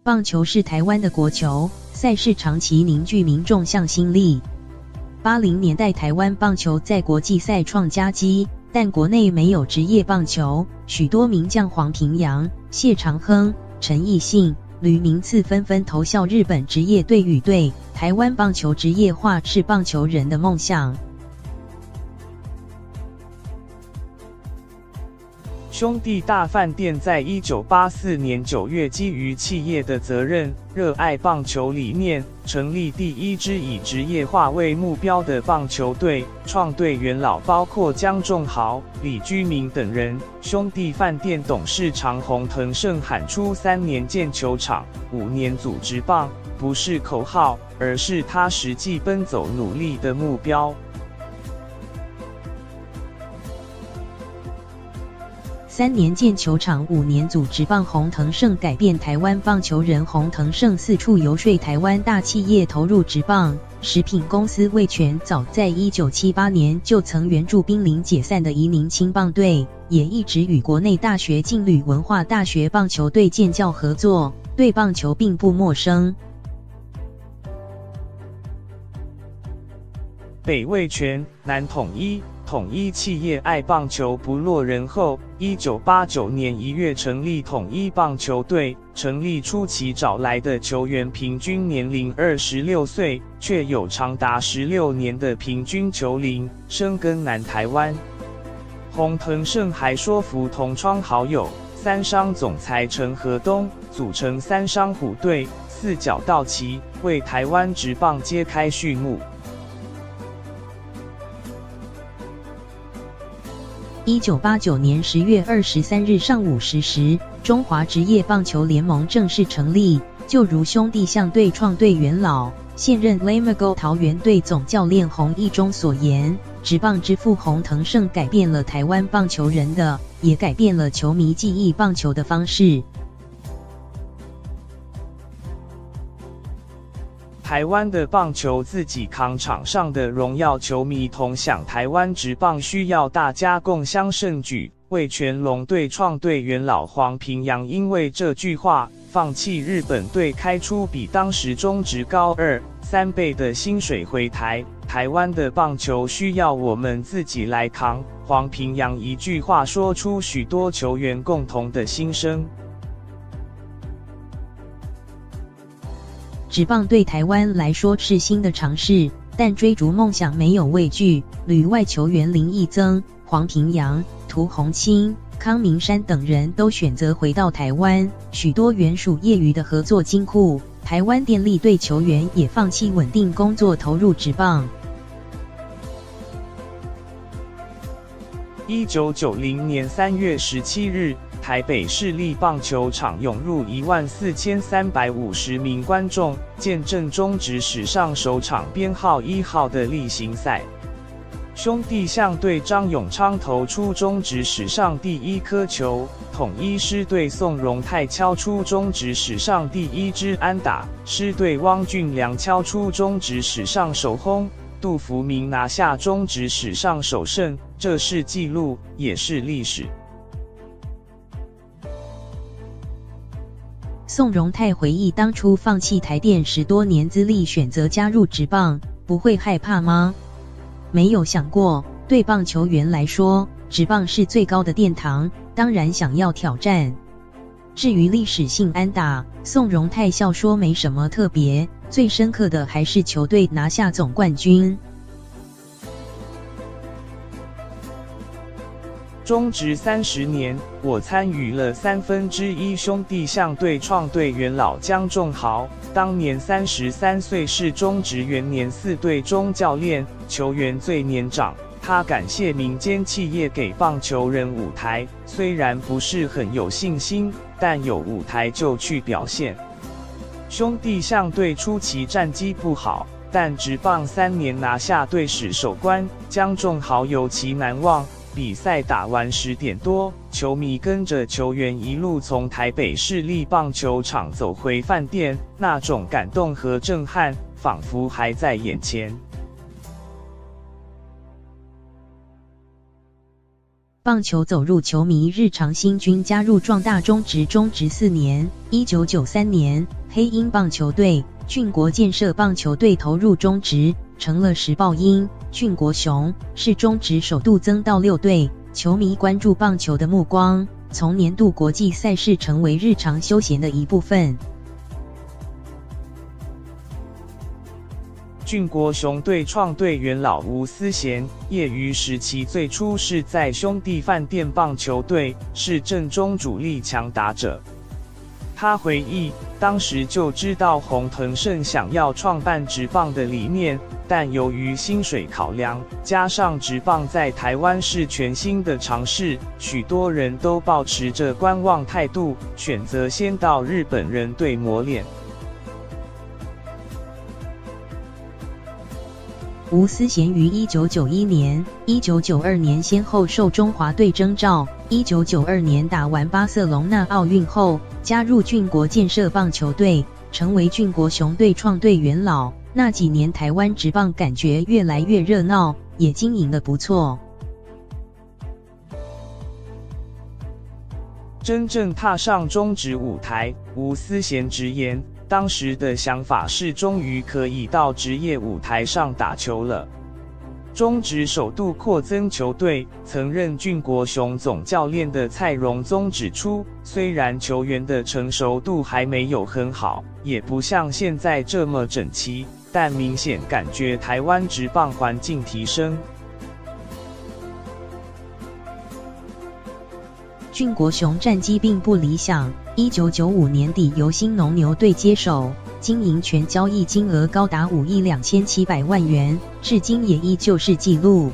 棒球是台湾的国球，赛事长期凝聚民众向心力。80年代台湾棒球在国际赛创佳绩，但国内没有职业棒球，许多名将黄平洋、谢长亨、陈奕信、吕明次纷纷投效日本职业队羽队。台湾棒球职业化是棒球人的梦想。兄弟大饭店在1984年9月基于企业的责任、热爱棒球理念，成立第一支以职业化为目标的棒球队。创队元老包括江仲豪、李居明等人。兄弟饭店董事长洪腾胜喊出3年建球场、5年组职棒，不是口号，而是他实际奔走努力的目标。3年建球场，5年组职棒，洪腾胜改变台湾棒球人。洪腾胜四处游说台湾大企业投入职棒。食品公司味全早在1978年就曾援助濒临解散的宜宁青棒队，也一直与国内大学劲旅文化大学棒球队建教合作，对棒球并不陌生。北味全，南统一。统一企业爱棒球不落人后，1989年1月成立统一棒球队。成立初期找来的球员平均年龄26岁，却有长达16年的平均球龄，深耕南台湾。洪腾胜还说服同窗好友三商总裁陈和东，组成三商虎队，四角到齐，为台湾职棒揭开序幕。1989年10月23日上午10时，中华职业棒球联盟正式成立。就如兄弟象队创队元老、现任 Lamago 桃园队总教练洪一中所言，职棒之父洪腾胜改变了台湾棒球人的，也改变了球迷记忆棒球的方式。台湾的棒球自己扛场上的荣耀，球迷同享台湾职棒需要大家共襄盛举。味全龙队创队元老黄平洋因为这句话，放弃日本队开出比当时中职高2、3倍的薪水回台。台湾的棒球需要我们自己来扛。黄平洋一句话说出许多球员共同的心声。职棒对台湾来说是新的尝试，但追逐梦想没有畏惧。旅外球员林义增、黄平洋、涂洪清、康明山等人都选择回到台湾，许多原属业余的合作金库。台湾电力队球员也放弃稳定工作，投入职棒。1990年3月17日，台北市立棒球场涌入14350名观众，见证中职史上首场编号1号的例行赛。兄弟象队张永昌投出中职史上第1颗球，统一狮队宋荣泰敲出中职史上第1支安打，狮队汪俊良敲出中职史上首轰，杜福明拿下中职史上首胜，这是纪录，也是历史。宋荣泰回忆当初放弃台电10多年资历，选择加入职棒，不会害怕吗？没有想过，对棒球员来说，职棒是最高的殿堂，当然想要挑战。至于历史性安打，宋荣泰笑说没什么特别，最深刻的还是球队拿下总冠军。中职30年，我参与了1/3。兄弟象队创队元老江仲豪，当年33岁，是中职元年4队中教练，球员最年长。他感谢民间企业给棒球人舞台，虽然不是很有信心，但有舞台就去表现。兄弟象队初期战绩不好，但职棒3年拿下队史首冠，江仲豪尤其难忘。比赛打完10点多，球迷跟着球员一路从台北市立棒球场走回饭店，那种感动和震撼，仿佛还在眼前。棒球走入球迷日常。新军加入壮大中职4年，1993年黑鹰棒球队、俊国建设棒球队投入中职，成了时报鹰、俊国熊，是中职首度增到6队。球迷关注棒球的目光，从年度国际赛事成为日常休闲的一部分。俊国熊队创队元老吴思贤，业余时期最初是在兄弟饭店棒球队，是阵中主力强打者。他回忆，当时就知道洪腾胜想要创办职棒的理念，但由于薪水考量，加上职棒在台湾是全新的尝试，许多人都抱持着观望态度，选择先到日本人队磨练。吴思贤于1991年、1992年先后受中华队征召，1992年打完巴塞隆纳奥运后，加入俊国建设棒球队，成为俊国熊队创队元老。那几年台湾职棒感觉越来越热闹，也经营得不错。真正踏上中职舞台，吴思贤直言，当时的想法是终于可以到职业舞台上打球了。中职首度扩增球队，曾任俊国熊总教练的蔡荣宗指出，虽然球员的成熟度还没有很好，也不像现在这么整齐，但明显感觉台湾职棒环境提升。俊国熊战绩并不理想，1995年底由新农牛队接手，经营权交易金额高达5亿2700万元，至今也依旧是纪录。